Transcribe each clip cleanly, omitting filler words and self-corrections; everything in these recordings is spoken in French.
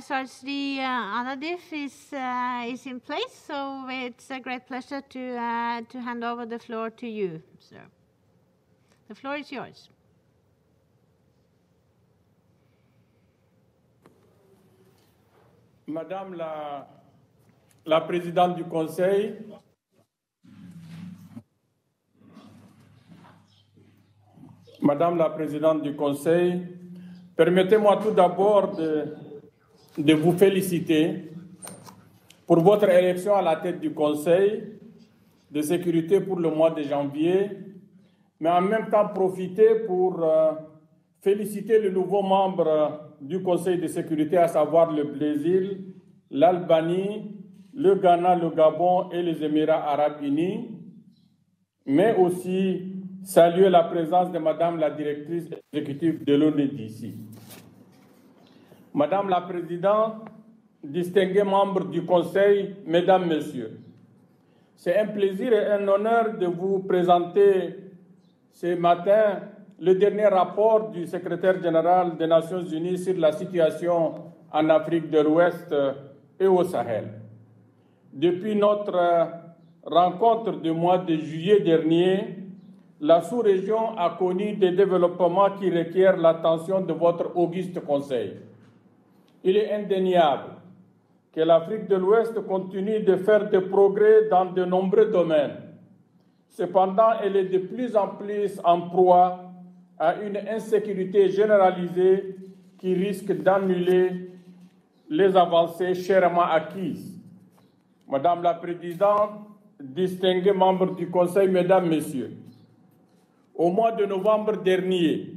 Sarge Anadif is in place, so it's a great pleasure to hand over the floor to you, sir. The floor is yours. Madame la Présidente du Conseil, Madame la Présidente du Conseil, permettez-moi tout d'abord de vous féliciter pour votre élection à la tête du Conseil de sécurité pour le mois de janvier, mais en même temps profiter pour féliciter le nouveau membre du Conseil de sécurité, à savoir le Brésil, l'Albanie, le Ghana, le Gabon et les Émirats arabes unis, mais aussi saluer la présence de Madame la directrice exécutive de l'ONU d'ici. Madame la Présidente, distingués membres du Conseil, Mesdames, Messieurs, c'est un plaisir et un honneur de vous présenter ce matin le dernier rapport du secrétaire général des Nations Unies sur la situation en Afrique de l'Ouest et au Sahel. Depuis notre rencontre du mois de juillet dernier, la sous-région a connu des développements qui requièrent l'attention de votre auguste Conseil. Il est indéniable que l'Afrique de l'Ouest continue de faire des progrès dans de nombreux domaines. Cependant, elle est de plus en plus en proie à une insécurité généralisée qui risque d'annuler les avancées chèrement acquises. Madame la Présidente, distingués membres du Conseil, Mesdames, Messieurs, au mois de novembre dernier,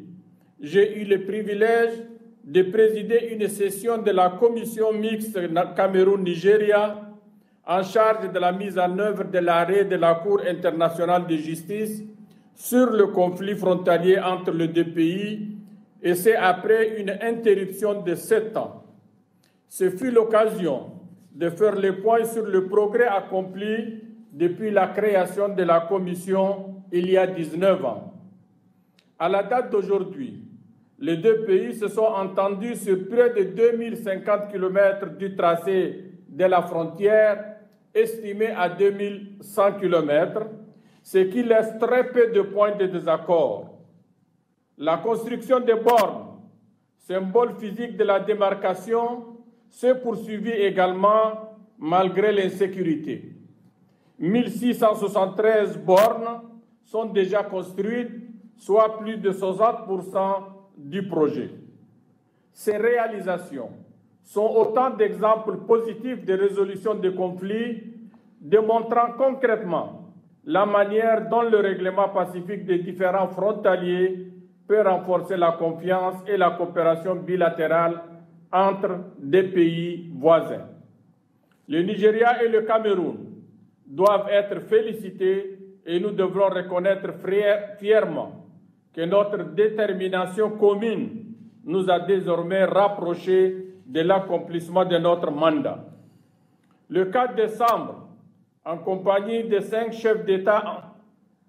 j'ai eu le privilège de présider une session de la commission mixte Cameroun-Nigeria en charge de la mise en œuvre de l'arrêt de la Cour internationale de justice sur le conflit frontalier entre les deux pays, et c'est après une interruption de 7 ans. Ce fut l'occasion de faire le point sur le progrès accompli depuis la création de la commission il y a 19 ans. À la date d'aujourd'hui, les deux pays se sont entendus sur près de 2050 km du tracé de la frontière, estimé à 2100 km, ce qui laisse très peu de points de désaccord. La construction des bornes, symbole physique de la démarcation, s'est poursuivie également malgré l'insécurité. 1673 bornes sont déjà construites, soit plus de 60% du projet. Ces réalisations sont autant d'exemples positifs de résolution des conflits, démontrant concrètement la manière dont le règlement pacifique des différends frontaliers peut renforcer la confiance et la coopération bilatérale entre des pays voisins. Le Nigeria et le Cameroun doivent être félicités et nous devrons reconnaître fièrement que notre détermination commune nous a désormais rapprochés de l'accomplissement de notre mandat. Le 4 décembre, en compagnie de 5 chefs d'État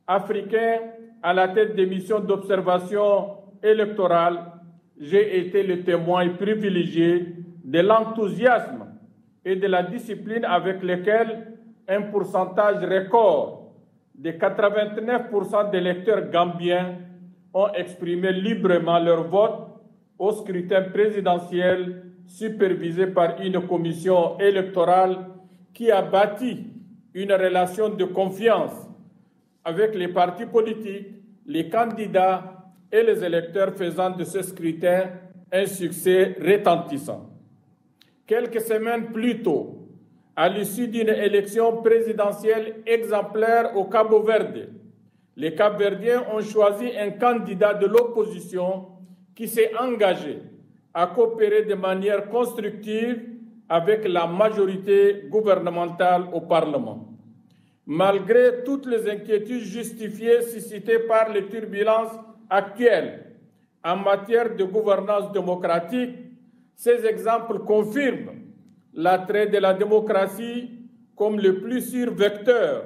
africains à la tête des missions d'observation électorale, j'ai été le témoin privilégié de l'enthousiasme et de la discipline avec lesquels un pourcentage record de 89% d'électeurs gambiens ont exprimé librement leur vote au scrutin présidentiel supervisé par une commission électorale qui a bâti une relation de confiance avec les partis politiques, les candidats et les électeurs, faisant de ce scrutin un succès retentissant. Quelques semaines plus tôt, à l'issue d'une élection présidentielle exemplaire au Cabo-Verde, les Cap-Verdiens ont choisi un candidat de l'opposition qui s'est engagé à coopérer de manière constructive avec la majorité gouvernementale au Parlement. Malgré toutes les inquiétudes justifiées suscitées par les turbulences actuelles en matière de gouvernance démocratique, ces exemples confirment l'attrait de la démocratie comme le plus sûr vecteur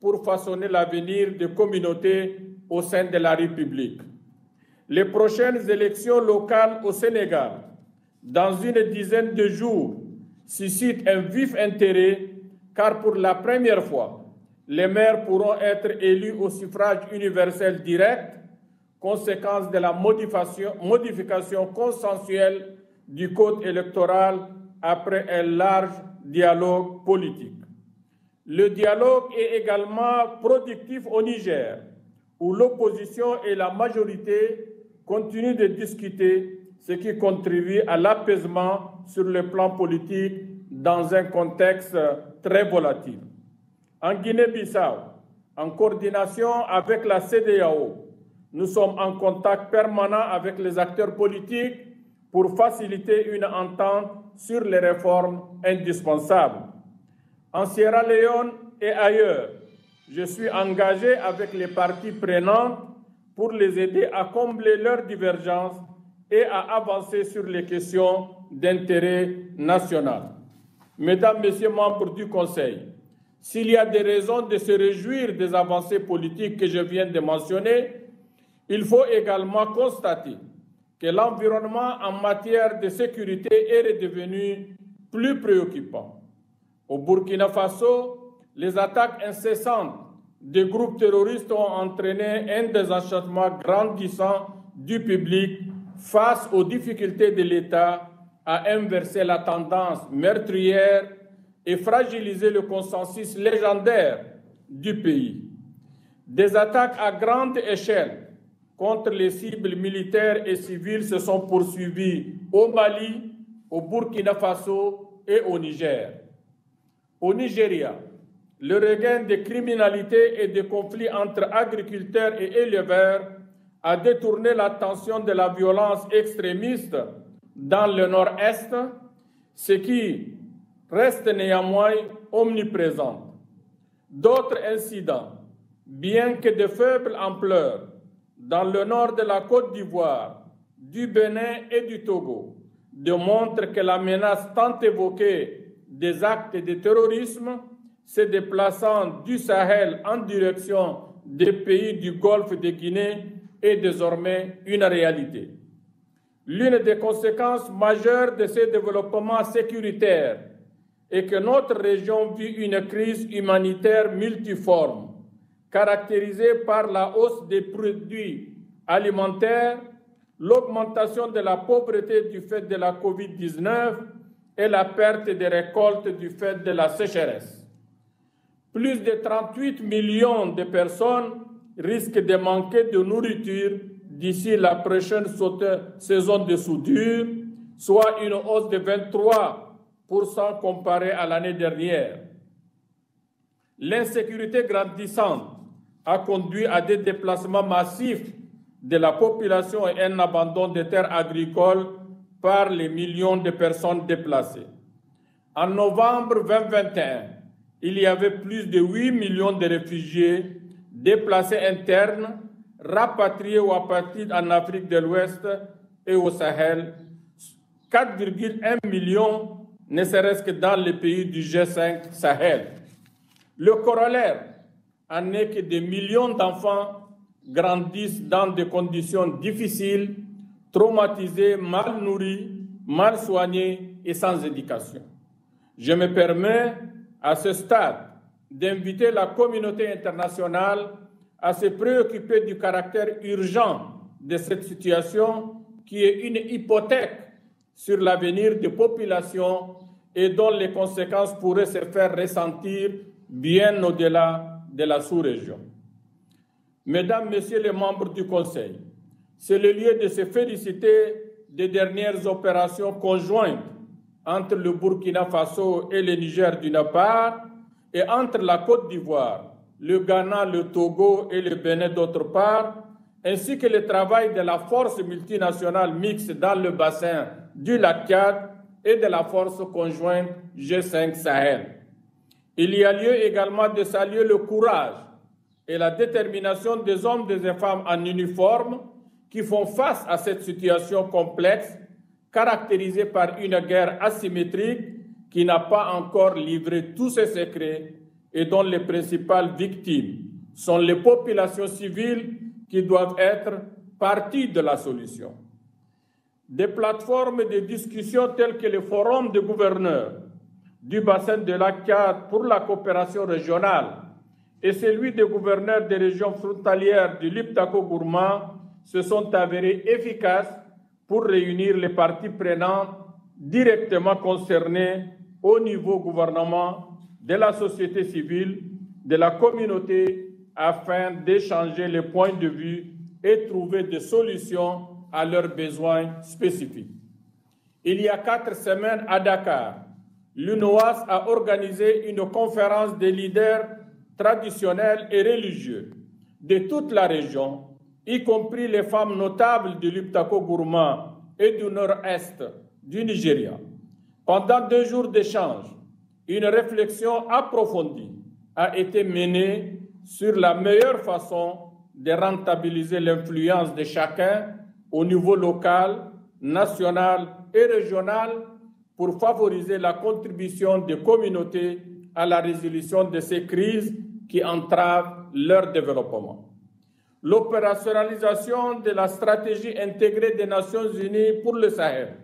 pour façonner l'avenir des communautés au sein de la République. Les prochaines élections locales au Sénégal, dans une dizaine de jours, suscite un vif intérêt car pour la première fois, les maires pourront être élus au suffrage universel direct, conséquence de la modification consensuelle du code électoral après un large dialogue politique. Le dialogue est également productif au Niger, où l'opposition et la majorité continuent de discuter, ce qui contribue à l'apaisement sur le plan politique dans un contexte très volatile. En Guinée-Bissau, en coordination avec la CEDEAO, nous sommes en contact permanent avec les acteurs politiques pour faciliter une entente sur les réformes indispensables. En Sierra Leone et ailleurs, je suis engagé avec les parties prenantes pour les aider à combler leurs divergences et à avancer sur les questions d'intérêt national. Mesdames, Messieurs membres du Conseil, s'il y a des raisons de se réjouir des avancées politiques que je viens de mentionner, il faut également constater que l'environnement en matière de sécurité est redevenu plus préoccupant. Au Burkina Faso, les attaques incessantes des groupes terroristes ont entraîné un désenchantement grandissant du public face aux difficultés de l'État à inverser la tendance meurtrière et fragiliser le consensus légendaire du pays. Des attaques à grande échelle contre les cibles militaires et civiles se sont poursuivies au Mali, au Burkina Faso et au Niger. Au Nigeria, le regain de criminalité et de conflits entre agriculteurs et éleveurs a détourné l'attention de la violence extrémiste dans le nord-est, ce qui reste néanmoins omniprésent. D'autres incidents, bien que de faible ampleur, dans le nord de la Côte d'Ivoire, du Bénin et du Togo, démontrent que la menace tant évoquée des actes de terrorisme se déplaçant du Sahel en direction des pays du Golfe de Guinée est désormais une réalité. L'une des conséquences majeures de ces développements sécuritaires est que notre région vit une crise humanitaire multiforme, caractérisée par la hausse des produits alimentaires, l'augmentation de la pauvreté du fait de la COVID-19 et la perte des récoltes du fait de la sécheresse. Plus de 38 millions de personnes risquent de manquer de nourriture d'ici la prochaine saison de soudure, soit une hausse de 23% comparée à l'année dernière. L'insécurité grandissante a conduit à des déplacements massifs de la population et un abandon des terres agricoles par les millions de personnes déplacées. En novembre 2021, il y avait plus de 8 millions de réfugiés déplacés internes, rapatriés ou apatrides en Afrique de l'Ouest et au Sahel, 4,1 millions ne serait-ce que dans les pays du G5 Sahel. Le corollaire en est que des millions d'enfants grandissent dans des conditions difficiles, traumatisés, mal nourris, mal soignés et sans éducation. Je me permets à ce stade d'inviter la communauté internationale à se préoccuper du caractère urgent de cette situation qui est une hypothèque sur l'avenir des populations et dont les conséquences pourraient se faire ressentir bien au-delà de la sous-région. Mesdames, Messieurs les membres du Conseil, c'est le lieu de se féliciter des dernières opérations conjointes entre le Burkina Faso et le Niger d'une part et entre la Côte d'Ivoire, le Ghana, le Togo et le Bénin d'autre part, ainsi que le travail de la force multinationale mixte dans le bassin du lac Tchad et de la force conjointe G5 Sahel. Il y a lieu également de saluer le courage et la détermination des hommes et des femmes en uniforme qui font face à cette situation complexe, caractérisée par une guerre asymétrique qui n'a pas encore livré tous ses secrets et dont les principales victimes sont les populations civiles qui doivent être partie de la solution. Des plateformes de discussion telles que le Forum de gouverneurs du bassin de lac Tchad pour la coopération régionale et celui des gouverneurs des régions frontalières du Liptako-Gourma se sont avérés efficaces pour réunir les parties prenantes directement concernées au niveau gouvernement, de la société civile, de la communauté, afin d'échanger les points de vue et trouver des solutions à leurs besoins spécifiques. Il y a 4 semaines à Dakar, l'UNOAS a organisé une conférence des leaders traditionnels et religieux de toute la région, y compris les femmes notables du Liptako-Gourma et du nord-est du Nigeria. Pendant 2 jours d'échange, une réflexion approfondie a été menée sur la meilleure façon de rentabiliser l'influence de chacun au niveau local, national et régional pour favoriser la contribution des communautés à la résolution de ces crises qui entravent leur développement. L'opérationnalisation de la stratégie intégrée des Nations Unies pour le Sahel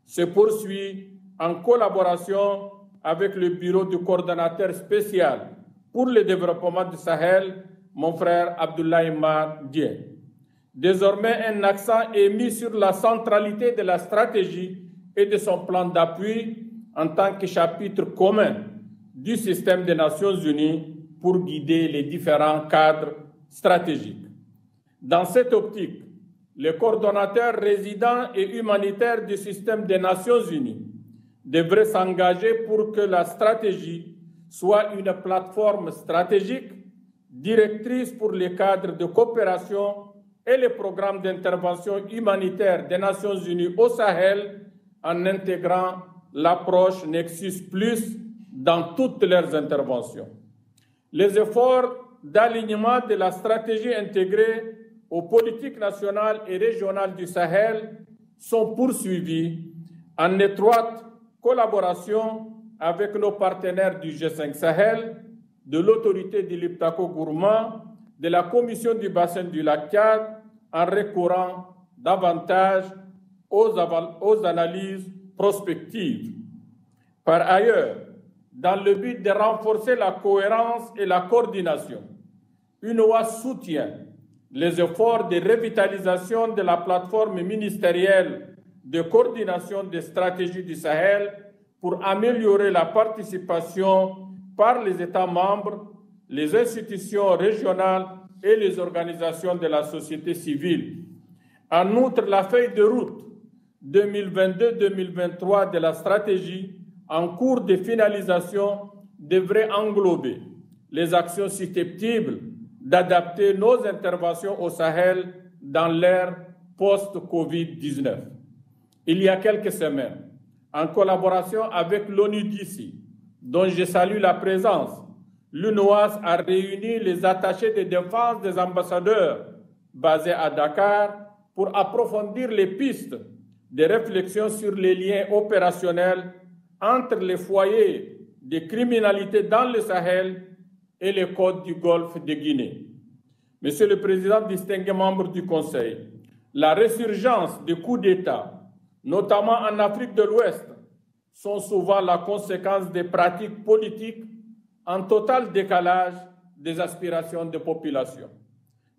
se poursuit en collaboration avec le bureau du coordonnateur spécial pour le développement du Sahel, mon frère Abdoulaye Mar Dieng. Désormais, un accent est mis sur la centralité de la stratégie et de son plan d'appui en tant que chapitre commun du système des Nations Unies pour guider les différents cadres stratégiques. Dans cette optique, les coordonnateurs résidents et humanitaires du système des Nations Unies devraient s'engager pour que la stratégie soit une plateforme stratégique, directrice pour les cadres de coopération et les programmes d'intervention humanitaire des Nations Unies au Sahel en intégrant l'approche Nexus Plus dans toutes leurs interventions. Les efforts d'alignement de la stratégie intégrée aux politiques nationales et régionales du Sahel sont poursuivis en étroite collaboration avec nos partenaires du G5 Sahel, de l'autorité du Liptako-Gourma, de la Commission du bassin du lac Tchad, en recourant davantage aux analyses prospectives. Par ailleurs, dans le but de renforcer la cohérence et la coordination, UNOAS soutient les efforts de revitalisation de la plateforme ministérielle de coordination des stratégies du Sahel pour améliorer la participation par les États membres, les institutions régionales et les organisations de la société civile. En outre, la feuille de route 2022-2023 de la stratégie en cours de finalisation devrait englober les actions susceptibles d'adapter nos interventions au Sahel dans l'ère post-Covid-19. Il y a quelques semaines, en collaboration avec l'ONU-DC, dont je salue la présence, l'UNOAS a réuni les attachés de défense des ambassadeurs basés à Dakar pour approfondir les pistes de réflexion sur les liens opérationnels entre les foyers de criminalité dans le Sahel et les côtes du Golfe de Guinée. Monsieur le Président, distingués membres du Conseil, la résurgence des coups d'État, notamment en Afrique de l'Ouest, sont souvent la conséquence des pratiques politiques en total décalage des aspirations des populations.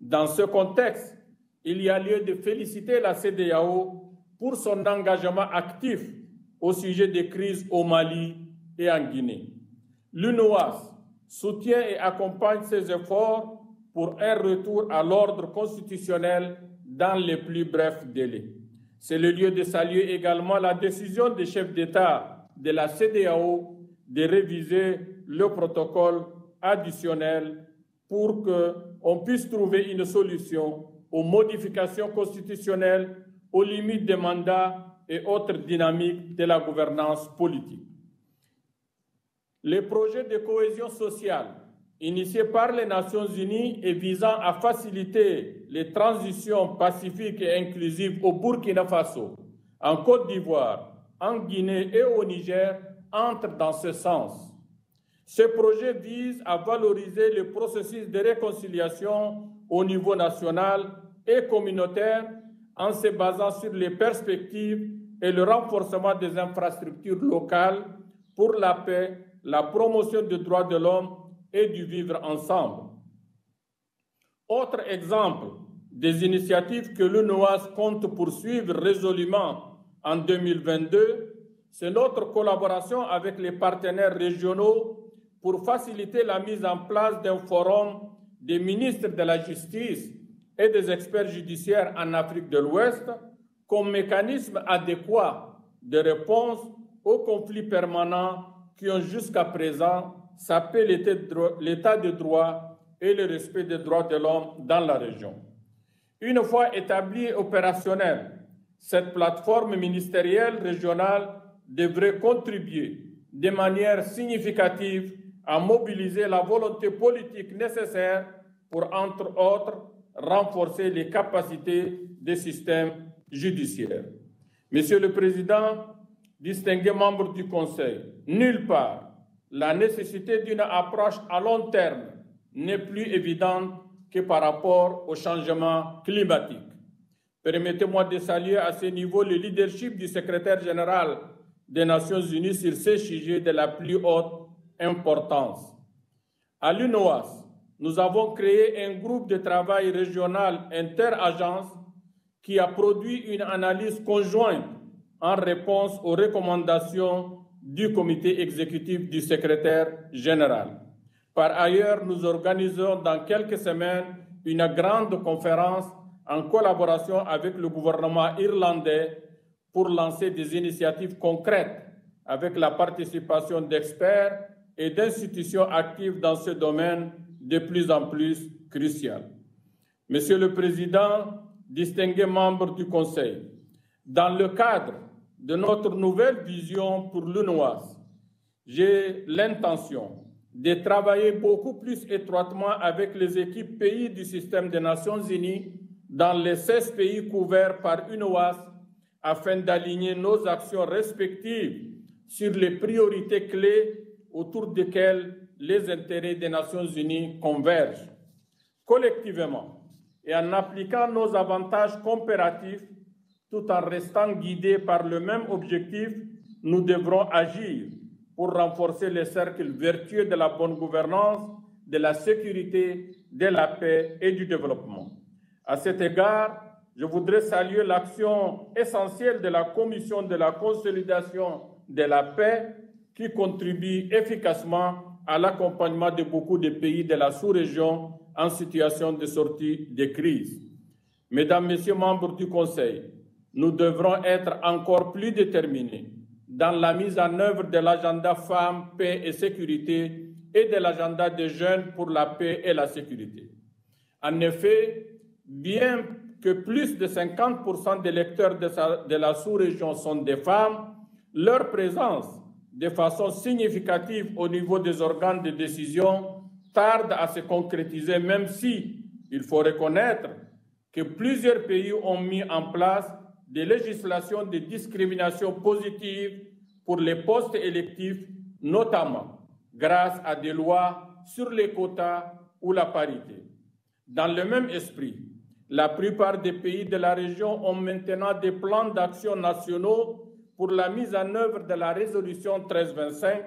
Dans ce contexte, il y a lieu de féliciter la CEDEAO pour son engagement actif au sujet des crises au Mali et en Guinée. L'UNOAS soutient et accompagne ces efforts pour un retour à l'ordre constitutionnel dans les plus brefs délais. C'est le lieu de saluer également la décision des chefs d'État de la CEDEAO de réviser le protocole additionnel pour qu'on puisse trouver une solution aux modifications constitutionnelles, aux limites des mandats et autres dynamiques de la gouvernance politique. Les projets de cohésion sociale initiés par les Nations Unies et visant à faciliter les transitions pacifiques et inclusives au Burkina Faso, en Côte d'Ivoire, en Guinée et au Niger entrent dans ce sens. Ce projet vise à valoriser le processus de réconciliation au niveau national et communautaire en se basant sur les perspectives et le renforcement des infrastructures locales pour la paix, la promotion des droits de l'homme et du vivre ensemble. Autre exemple des initiatives que l'UNOAS compte poursuivre résolument en 2022, c'est notre collaboration avec les partenaires régionaux pour faciliter la mise en place d'un forum des ministres de la Justice et des experts judiciaires en Afrique de l'Ouest comme mécanisme adéquat de réponse aux conflits permanents qui ont jusqu'à présent sapé l'état de droit et le respect des droits de l'homme dans la région. Une fois établie et opérationnelle, cette plateforme ministérielle régionale devrait contribuer de manière significative à mobiliser la volonté politique nécessaire pour, entre autres, renforcer les capacités des systèmes judiciaires. Monsieur le Président, distingués membres du Conseil, nulle part la nécessité d'une approche à long terme n'est plus évidente que par rapport au changement climatique. Permettez-moi de saluer à ce niveau le leadership du secrétaire général des Nations Unies sur ces sujets de la plus haute importance. À l'UNOAS, nous avons créé un groupe de travail régional interagence qui a produit une analyse conjointe en réponse aux recommandations du comité exécutif du secrétaire général. Par ailleurs, nous organisons dans quelques semaines une grande conférence en collaboration avec le gouvernement irlandais pour lancer des initiatives concrètes avec la participation d'experts et d'institutions actives dans ce domaine de plus en plus crucial. Monsieur le Président, distingués membres du Conseil, dans le cadre de notre nouvelle vision pour l'UNOAS, j'ai l'intention de travailler beaucoup plus étroitement avec les équipes pays du système des Nations Unies dans les 16 pays couverts par UNOAS afin d'aligner nos actions respectives sur les priorités clés autour desquelles les intérêts des Nations Unies convergent. Collectivement, et en appliquant nos avantages comparatifs, tout en restant guidés par le même objectif, nous devrons agir pour renforcer les cercles vertueux de la bonne gouvernance, de la sécurité, de la paix et du développement. À cet égard, je voudrais saluer l'action essentielle de la Commission de la consolidation de la paix qui contribue efficacement à l'accompagnement de beaucoup de pays de la sous-région en situation de sortie de crise. Mesdames, Messieurs, membres du Conseil, nous devrons être encore plus déterminés dans la mise en œuvre de l'agenda femmes, paix et sécurité et de l'agenda des jeunes pour la paix et la sécurité. En effet, bien que plus de 50% des électeurs de la sous-région sont des femmes, leur présence de façon significative au niveau des organes de décision tarde à se concrétiser, même si il faut reconnaître que plusieurs pays ont mis en place des législations de discrimination positive pour les postes électifs, notamment grâce à des lois sur les quotas ou la parité. Dans le même esprit, la plupart des pays de la région ont maintenant des plans d'action nationaux pour la mise en œuvre de la résolution 1325.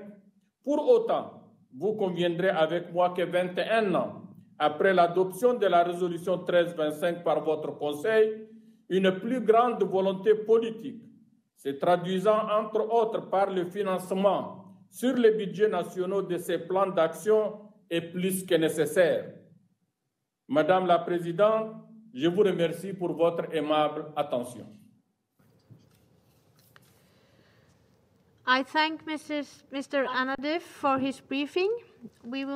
Pour autant, vous conviendrez avec moi que 21 ans après l'adoption de la résolution 1325 par votre Conseil, une plus grande volonté politique, se traduisant entre autres par le financement sur les budgets nationaux de ces plans d'action, est plus que nécessaire. Madame la Présidente, je vous remercie pour votre aimable attention. I thank Mr. Anadif for his briefing. We will